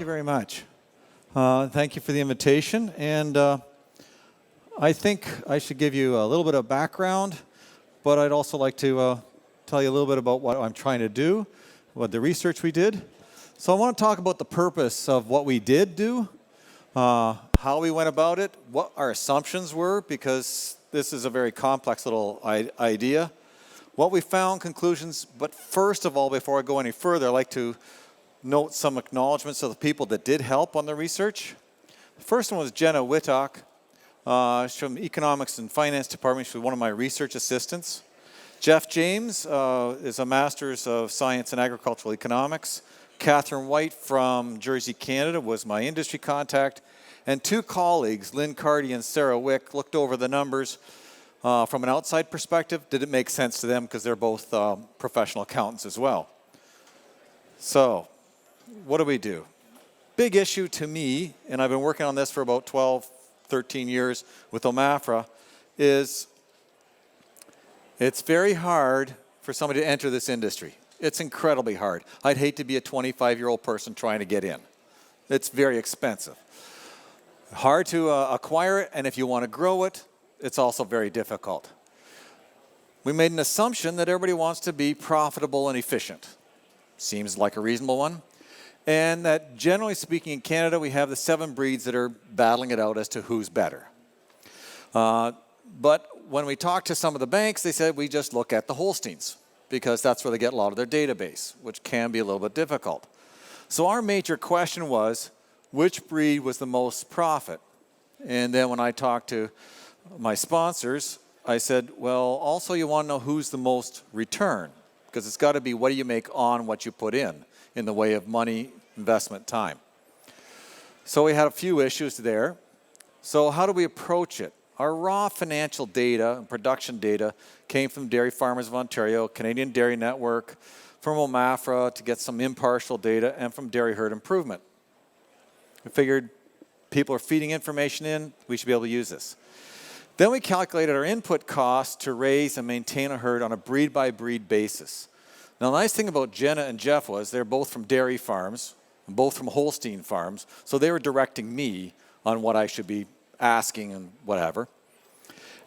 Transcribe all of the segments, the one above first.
you very much. Thank you for the invitation. And I think I should give you a little bit of background, but I'd also like to tell you a little bit about what I'm trying to do, what the research we did. So I want to talk about the purpose of what we did do, how we went about it, what our assumptions were, because this is a very complex little idea, what we found, conclusions. But first of all, before I go any further, I'd like to note some acknowledgments of the people that did help on the research. The first one was Jenna Whittock. She's from Economics and Finance Department. She was one of my research assistants. Jeff James is a Master's of Science in Agricultural Economics. Catherine White from Jersey, Canada was my industry contact. And two colleagues, Lynn Cardy and Sarah Wick, looked over the numbers from an outside perspective. Did it make sense to them? Because they're both professional accountants as well. So, what do we do? Big issue to me, and I've been working on this for about 12, 13 years with OMAFRA, is it's very hard for somebody to enter this industry. It's incredibly hard. I'd hate to be a 25-year-old person trying to get in. It's very expensive. Hard to acquire it, and if you want to grow it, it's also very difficult. We made an assumption that everybody wants to be profitable and efficient. Seems like a reasonable one. And that generally speaking in Canada, we have the 7 breeds that are battling it out as to who's better. But when we talked to some of the banks, they said we just look at the Holsteins because that's where they get a lot of their database, which can be a little bit difficult. So our major question was, which breed was the most profit? And then when I talked to my sponsors, I said, well, also you want to know who's the most return, because it's got to be what do you make on what you put in the way of money, investment, time. So we had a few issues there. So how do we approach it? Our raw financial data and production data came from Dairy Farmers of Ontario, Canadian Dairy Network, from OMAFRA to get some impartial data, and from Dairy Herd Improvement. We figured people are feeding information in, we should be able to use this. Then we calculated our input costs to raise and maintain a herd on a breed-by-breed basis. Now, the nice thing about Jenna and Jeff was they're both from dairy farms, both from Holstein farms, so they were directing me on what I should be asking and whatever.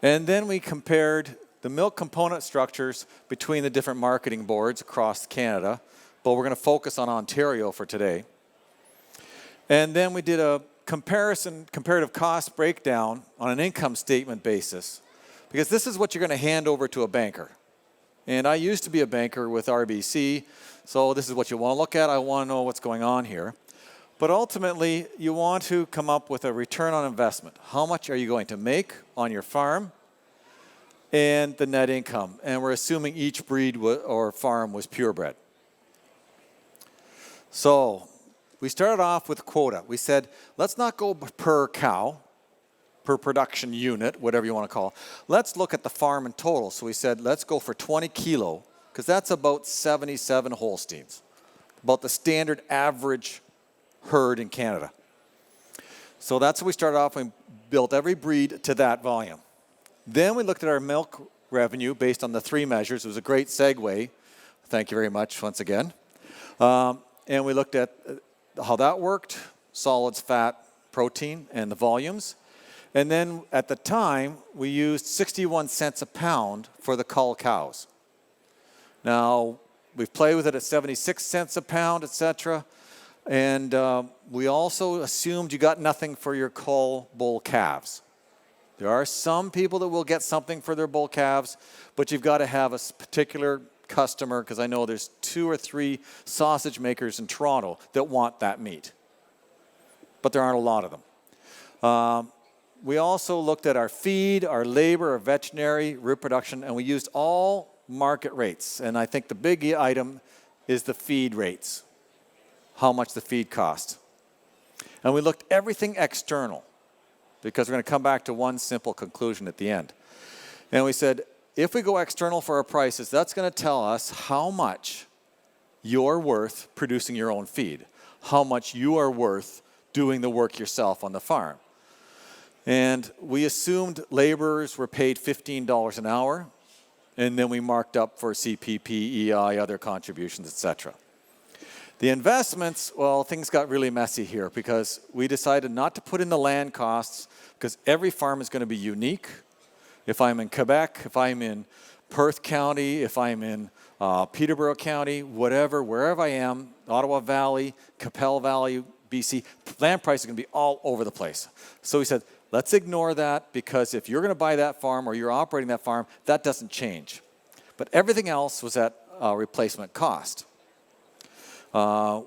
And then we compared the milk component structures between the different marketing boards across Canada, but we're going to focus on Ontario for today. And then we did a comparative cost breakdown on an income statement basis, because this is what you're going to hand over to a banker. And I used to be a banker with RBC, so this is what you want to look at. I want to know what's going on here. But ultimately, you want to come up with a return on investment. How much are you going to make on your farm? And the net income. And we're assuming each breed or farm was purebred. So we started off with quota. We said, let's not go per cow, per production unit, whatever you want to call it. Let's look at the farm in total. So we said, let's go for 20 kilo, because that's about 77 Holsteins, about the standard average herd in Canada. So that's what we started off. We built every breed to that volume. Then we looked at our milk revenue based on the 3 measures. It was a great segue. Thank you very much once again. And we looked at how that worked, solids, fat, protein, and the volumes. And then at the time, we used 61 cents a pound for the cull cows. Now, we've played with it at 76 cents a pound, etc. And we also assumed you got nothing for your cull bull calves. There are some people that will get something for their bull calves, but you've got to have a particular customer, because I know there's 2 or 3 sausage makers in Toronto that want that meat. But there aren't a lot of them. We also looked at our feed, our labor, our veterinary, reproduction, and we used all market rates. And I think the big item is the feed rates, how much the feed cost. And we looked everything external, because we're going to come back to one simple conclusion at the end. And we said, if we go external for our prices, that's going to tell us how much you're worth producing your own feed, how much you are worth doing the work yourself on the farm. And we assumed laborers were paid $15 an hour, and then we marked up for CPP, EI, other contributions, etc. The investments, well, things got really messy here because we decided not to put in the land costs because every farm is going to be unique. If I'm in Quebec, if I'm in Perth County, if I'm in Peterborough County, whatever, wherever I am, Ottawa Valley, Capel Valley, BC, land price is going to be all over the place. So we said, let's ignore that because if you're going to buy that farm or you're operating that farm, that doesn't change. But everything else was at replacement cost.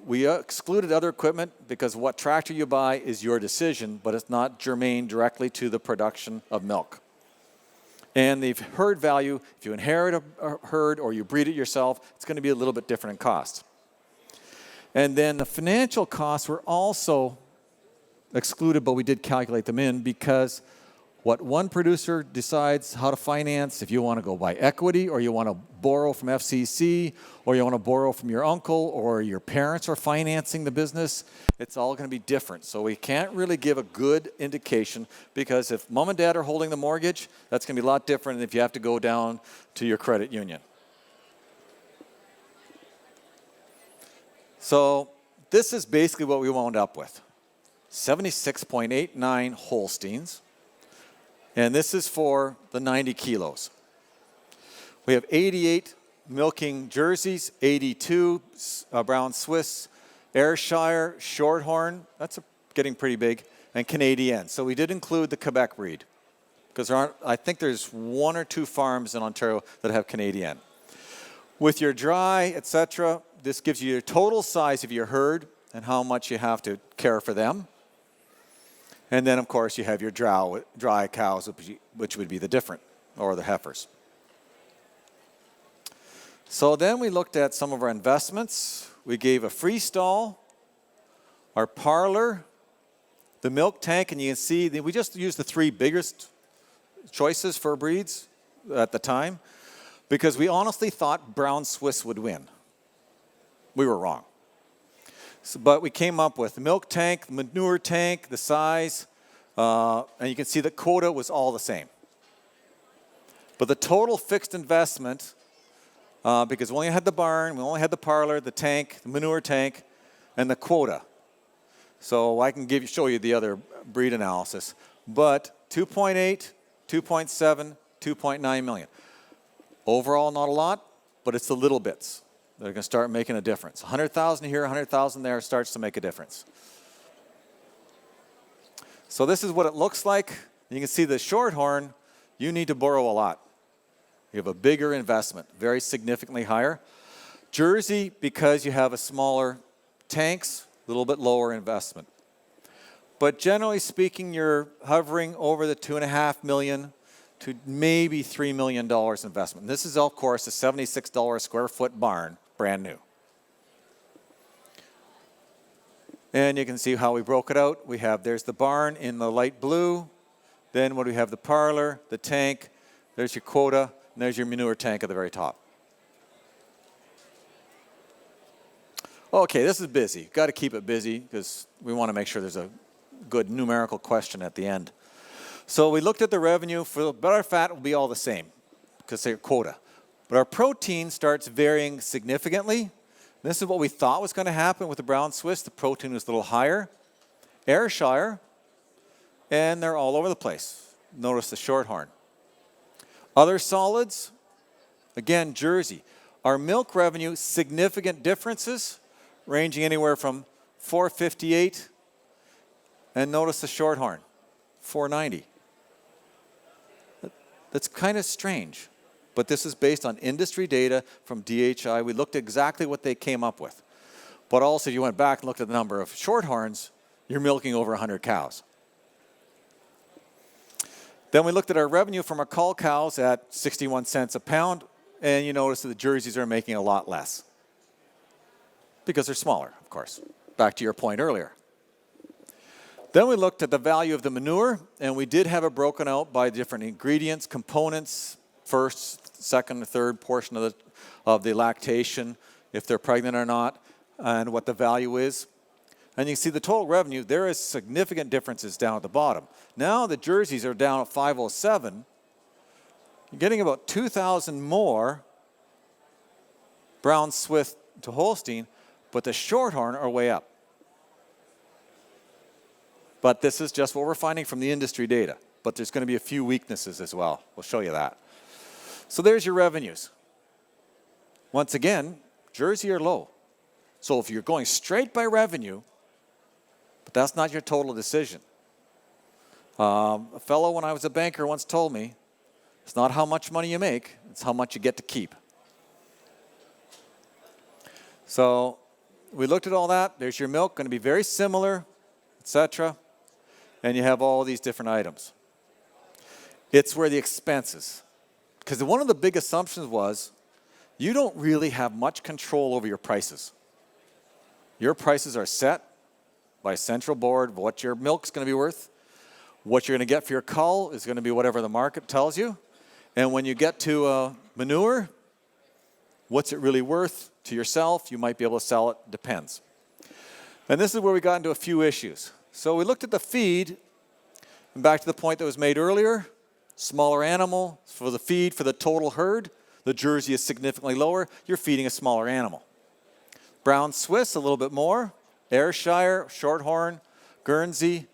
We excluded other equipment because what tractor you buy is your decision, but it's not germane directly to the production of milk. And the herd value, if you inherit a herd or you breed it yourself, it's going to be a little bit different in cost. And then the financial costs were also excluded, but we did calculate them in because what one producer decides how to finance, if you want to go by equity or you want to borrow from FCC or you want to borrow from your uncle or your parents are financing the business, it's all going to be different. So we can't really give a good indication because if mom and dad are holding the mortgage, that's going to be a lot different than if you have to go down to your credit union. So this is basically what we wound up with. 76.89 Holsteins. And this is for the 90 kilos. We have 88 milking Jerseys, 82 Brown Swiss, Ayrshire, Shorthorn, that's getting pretty big, and Canadian. So we did include the Quebec breed because I think there's 1 or 2 farms in Ontario that have Canadian. With your dry, etc., this gives you your total size of your herd and how much you have to care for them. And then, of course, you have your dry cows, which would be the different, or the heifers. So then we looked at some of our investments. We gave a free stall, our parlor, the milk tank, and you can see we just used the 3 biggest choices for breeds at the time because we honestly thought Brown Swiss would win. We were wrong. But we came up with the milk tank, the manure tank, the size, and you can see the quota was all the same. But the total fixed investment, because we only had the barn, we only had the parlor, the tank, the manure tank, and the quota. So I can show you the other breed analysis. But 2.8, 2.7, 2.9 million. Overall, not a lot, but it's the little bits. They're going to start making a difference. 100,000 here, 100,000 there starts to make a difference. So this is what it looks like. You can see the Shorthorn, you need to borrow a lot. You have a bigger investment, very significantly higher. Jersey, because you have a smaller tanks, a little bit lower investment. But generally speaking, you're hovering over the $2.5 million to maybe $3 million investment. This is, of course, a $76 square foot barn, brand new. And you can see how we broke it out. There's the barn in the light blue. Then what do we have? The parlor, the tank. There's your quota, and there's your manure tank at the very top. Okay, this is busy. Got to keep it busy because we want to make sure there's a good numerical question at the end. So we looked at the revenue, but our fat will be all the same because they're quota. But our protein starts varying significantly. This is what we thought was going to happen with the Brown Swiss. The protein was a little higher. Ayrshire, and they're all over the place. Notice the Shorthorn. Other solids, again, Jersey. Our milk revenue, significant differences, ranging anywhere from $4.58, and notice the Shorthorn, $4.90. That's kind of strange, but this is based on industry data from DHI. We looked at exactly what they came up with. But also, if you went back and looked at the number of Shorthorns, you're milking over 100 cows. Then we looked at our revenue from our cull cows at 61 cents a pound, and you notice that the Jerseys are making a lot less because they're smaller, of course. Back to your point earlier. Then we looked at the value of the manure, and we did have it broken out by different ingredients, components, first, second, third portion of the lactation, if they're pregnant or not, and what the value is. And you can see the total revenue, there is significant differences down at the bottom. Now the Jerseys are down at 507. You're getting about 2,000 more Brown Swiss to Holstein, but the shorthorn are way up. But this is just what we're finding from the industry data. But there's going to be a few weaknesses as well. We'll show you that. So there's your revenues. Once again, Jersey are low. So if you're going straight by revenue, but that's not your total decision. A fellow when I was a banker once told me, it's not how much money you make, it's how much you get to keep. So we looked at all that. There's your milk, going to be very similar, etc. And you have all these different items. It's where the expenses. Because one of the big assumptions was you don't really have much control over your prices. Your prices are set by a central board, what your milk's going to be worth. What you're going to get for your cull is going to be whatever the market tells you. And when you get to manure, what's it really worth to yourself? You might be able to sell it, depends. And this is where we got into a few issues. So we looked at the feed, and back to the point that was made earlier, smaller animal for the feed for the total herd. The Jersey is significantly lower. You're feeding a smaller animal. Brown Swiss, a little bit more. Ayrshire, Shorthorn, Guernsey,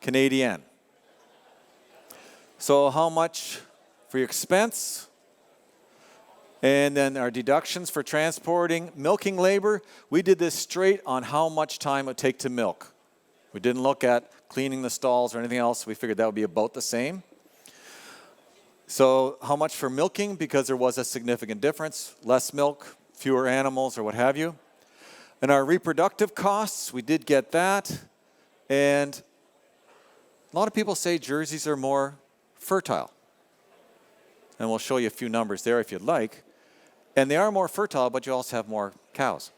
Canadian. So how much for your expense? And then our deductions for transporting, milking labor. We did this straight on how much time it would take to milk. We didn't look at cleaning the stalls or anything else. We figured that would be about the same. So how much for milking? Because there was a significant difference. Less milk, fewer animals, or what have you. And our reproductive costs, we did get that. And a lot of people say Jerseys are more fertile. And we'll show you a few numbers there if you'd like. And they are more fertile, but you also have more cows.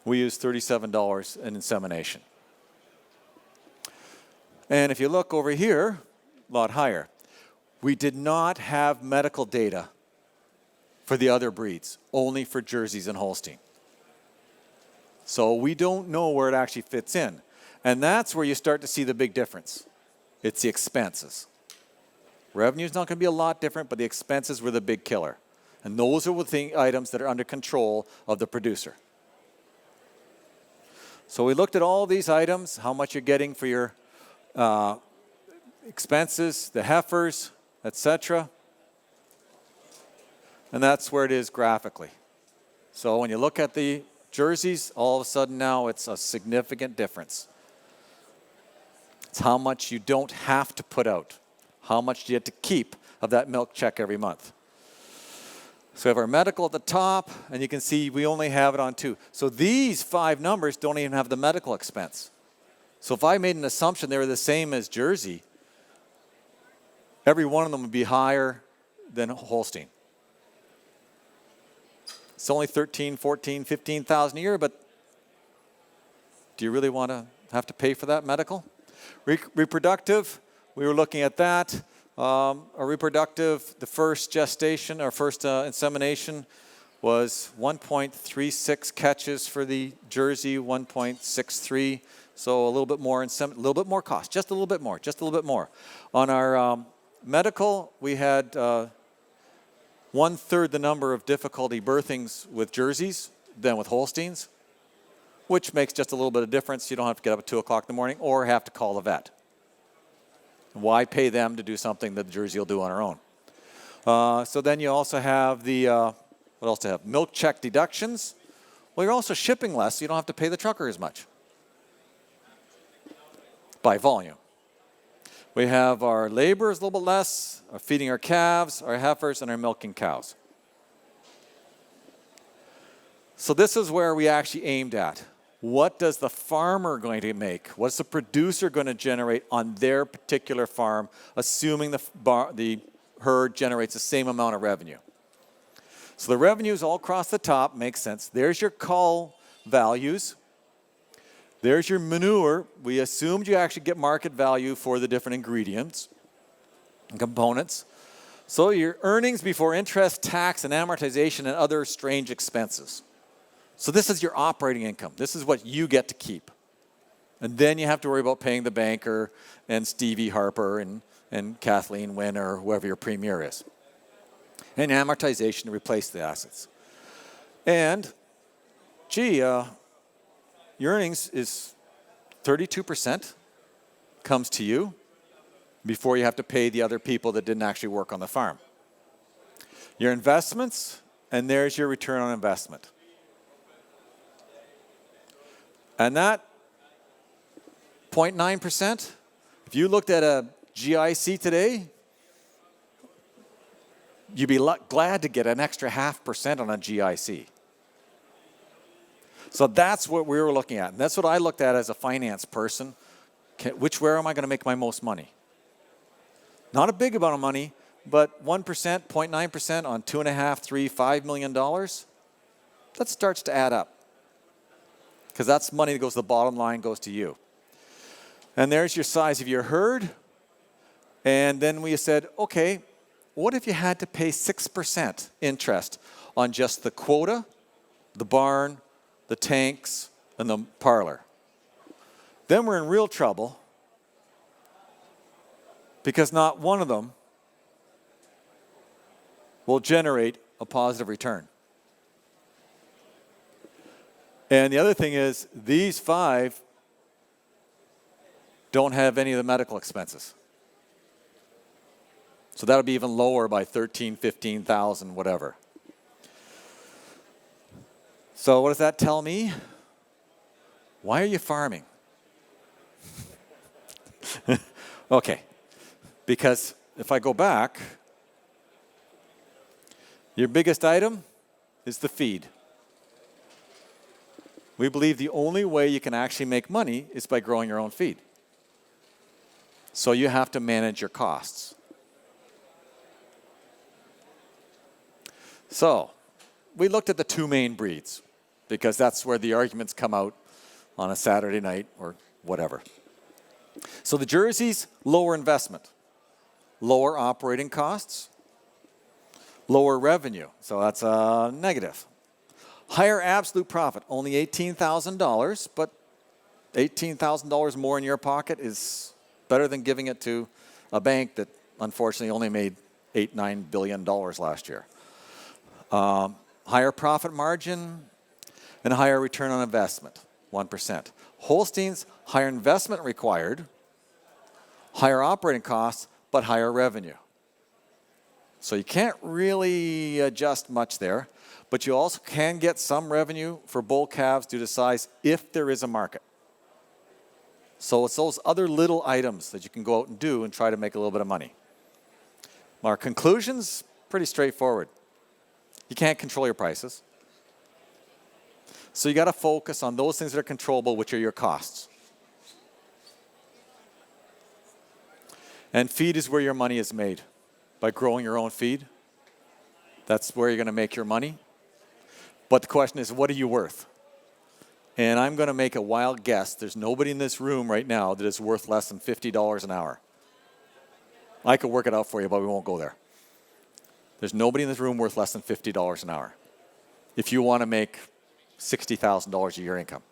We use $37 in insemination. And if you look over here, a lot higher. We did not have medical data for the other breeds, only for Jerseys and Holstein. So we don't know where it actually fits in. And that's where you start to see the big difference. It's the expenses. Revenue's not going to be a lot different, but the expenses were the big killer. And those are the items that are under control of the producer. So we looked at all these items, how much you're getting for your expenses, the heifers, etc. And that's where it is graphically. So when you look at the Jerseys, all of a sudden now it's a significant difference. It's how much you don't have to put out. How much do you have to keep of that milk check every month? So we have our medical at the top, and you can see we only have it on 2. So these 5 numbers don't even have the medical expense. So if I made an assumption they were the same as Jersey, every one of them would be higher than Holstein. It's only 13, 14, 15,000 a year, but do you really want to have to pay for that medical? Reproductive, we were looking at that. Our reproductive, the first gestation, our first insemination was 1.36 catches for the Jersey, 1.63. So a little bit more, a little bit more cost, just a little bit more. On our medical, we had 1/3 the number of difficulty birthings with Jerseys than with Holsteins, which makes just a little bit of difference. You don't have to get up at 2 o'clock in the morning or have to call the vet. Why pay them to do something that the Jersey will do on her own? So then you also have the, what else do you have? Milk check deductions. Well, you're also shipping less, so you don't have to pay the trucker as much by volume. We have our labor is a little bit less, our feeding our calves, our heifers, and our milking cows. So this is where we actually aimed at. What does the farmer going to make? What's the producer going to generate on their particular farm, assuming the herd generates the same amount of revenue? So the revenues all across the top make sense. There's your cull values. There's your manure. We assumed you actually get market value for the different ingredients and components. So your earnings before interest, tax, and amortization and other strange expenses. So this is your operating income. This is what you get to keep. And then you have to worry about paying the banker and Stevie Harper and Kathleen Wynn or whoever your premier is. And amortization to replace the assets. And gee, your earnings is 32% comes to you before you have to pay the other people that didn't actually work on the farm. Your investments, and there's your return on investment. And that 0.9%, if you looked at a GIC today, you'd be glad to get an extra 0.5% on a GIC. So that's what we were looking at. And that's what I looked at as a finance person. Where am I going to make my most money? Not a big amount of money, but 1%, 0.9% on $2.5, $3, $5 million, that starts to add up. Because that's money that goes to the bottom line, goes to you. And there's your size of your herd. And then we said, okay, what if you had to pay 6% interest on just the quota, the barn, the tanks, and the parlor? Then we're in real trouble because not one of them will generate a positive return. And the other thing is, these 5 don't have any of the medical expenses. So that'll be even lower by 13, 15,000, whatever. So what does that tell me? Why are you farming? Okay, because if I go back, your biggest item is the feed. We believe the only way you can actually make money is by growing your own feed. So you have to manage your costs. So we looked at the 2 main breeds because that's where the arguments come out on a Saturday night or whatever. So the Jerseys, lower investment, lower operating costs, lower revenue. So that's a negative. Higher absolute profit, only $18,000, but $18,000 more in your pocket is better than giving it to a bank that unfortunately only made $8-9 billion last year. Higher profit margin and higher return on investment, 1%. Holsteins, higher investment required, higher operating costs, but higher revenue. So you can't really adjust much there. But you also can get some revenue for bull calves due to size if there is a market. So it's those other little items that you can go out and do and try to make a little bit of money. Our conclusions, pretty straightforward. You can't control your prices. So you got to focus on those things that are controllable, which are your costs. And feed is where your money is made. By growing your own feed, that's where you're going to make your money. But the question is, what are you worth? And I'm going to make a wild guess. There's nobody in this room right now that is worth less than $50 an hour. I could work it out for you, but we won't go there. There's nobody in this room worth less than $50 an hour if you want to make $60,000 a year income.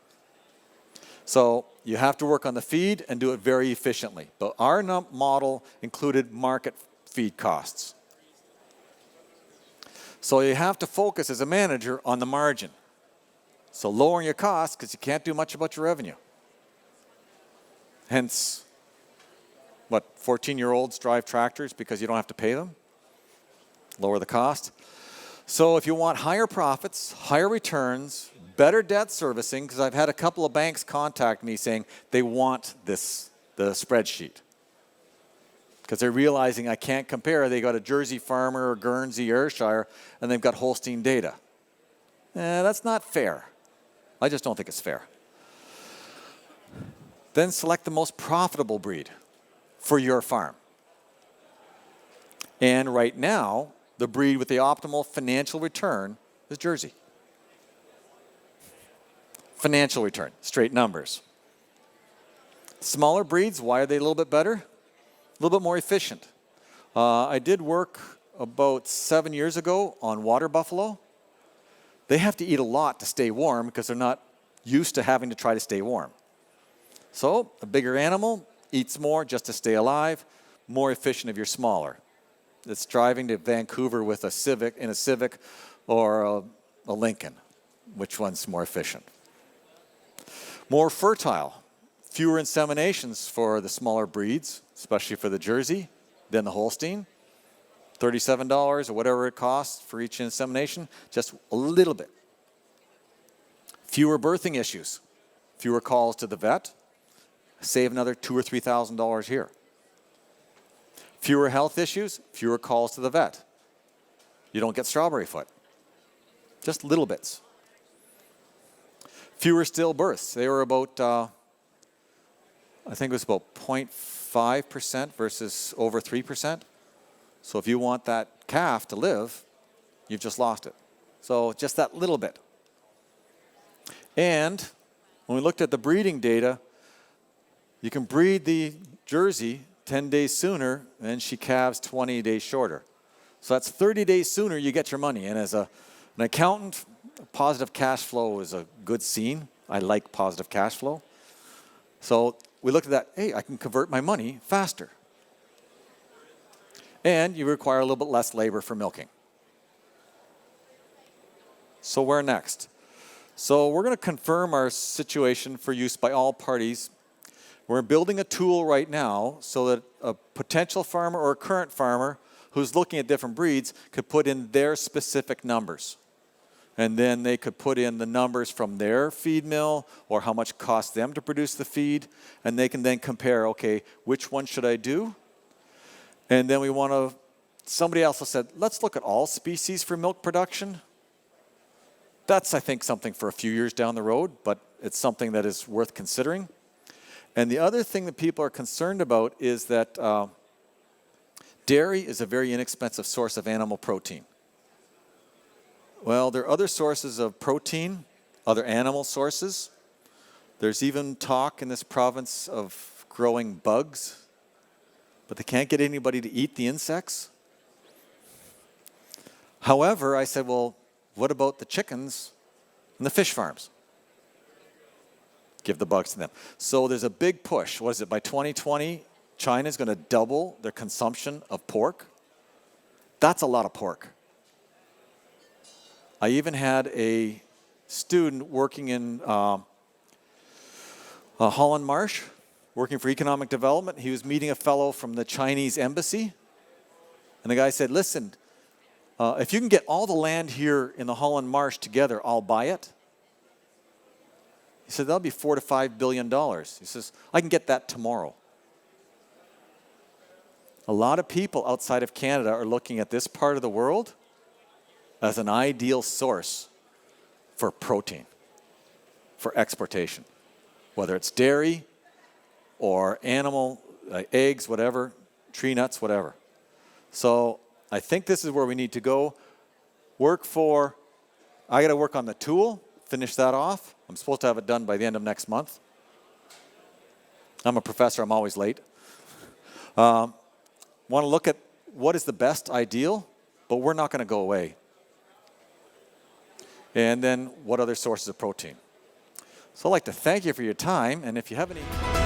So you have to work on the feed and do it very efficiently. But our model included market feed costs. So you have to focus as a manager on the margin. So lowering your costs because you can't do much about your revenue. Hence, 14-year-olds drive tractors because you don't have to pay them? Lower the cost. So if you want higher profits, higher returns, better debt servicing, because I've had a couple of banks contact me saying they want the spreadsheet. Because they're realizing I can't compare. They got a Jersey farmer or Guernsey, Ayrshire, and they've got Holstein data. That's not fair. I just don't think it's fair. Then select the most profitable breed for your farm. And right now, the breed with the optimal financial return is Jersey. Financial return, straight numbers. Smaller breeds, why are they a little bit better? A little bit more efficient. I did work about 7 years ago on water buffalo. They have to eat a lot to stay warm because they're not used to having to try to stay warm. So a bigger animal eats more just to stay alive, more efficient if you're smaller. It's driving to Vancouver with a Civic or a Lincoln. which one's more efficient. More fertile, fewer inseminations for the smaller breeds, especially for the Jersey, than the Holstein. $37 or whatever it costs for each insemination, just a little bit. Fewer birthing issues, fewer calls to the vet, save another $2,000 or $3,000 here. Fewer health issues, fewer calls to the vet. You don't get strawberry foot. Just little bits. Fewer stillbirths. They were about, I think it was about 0.5% versus over 3%. So if you want that calf to live, you've just lost it. So just that little bit. And when we looked at the breeding data, you can breed the Jersey 10 days sooner and she calves 20 days shorter. So that's 30 days sooner you get your money. And as an accountant, positive cash flow is a good scene. I like positive cash flow. So we looked at that, hey, I can convert my money faster. And you require a little bit less labor for milking. So where next? So we're going to confirm our situation for use by all parties. We're building a tool right now so that a potential farmer or a current farmer who's looking at different breeds could put in their specific numbers. And then they could put in the numbers from their feed mill or how much it costs them to produce the feed. And they can then compare, okay, which one should I do? And then we want to, somebody else has said, let's look at all species for milk production. That's, I think, something for a few years down the road, but it's something that is worth considering. And the other thing that people are concerned about is that dairy is a very inexpensive source of animal protein. Well, there are other sources of protein, other animal sources. There's even talk in this province of growing bugs, but they can't get anybody to eat the insects. However, I said, well, what about the chickens and the fish farms? Give the bugs to them. So there's a big push. What is it? By 2020, China's going to double their consumption of pork. That's a lot of pork. I even had a student working in Holland Marsh, working for economic development. He was meeting a fellow from the Chinese embassy. And the guy said, listen, if you can get all the land here in the Holland Marsh together, I'll buy it. He said, that'll be $4 to $5 billion. He says, I can get that tomorrow. A lot of people outside of Canada are looking at this part of the world as an ideal source for protein, for exportation. Whether it's dairy or animal, eggs, whatever, tree nuts, whatever. So I think this is where we need to go. I got to work on the tool, finish that off. I'm supposed to have it done by the end of next month. I'm a professor, I'm always late. Want to look at what is the best ideal, but we're not going to go away. And then what other sources of protein. So I'd like to thank you for your time, and if you have any...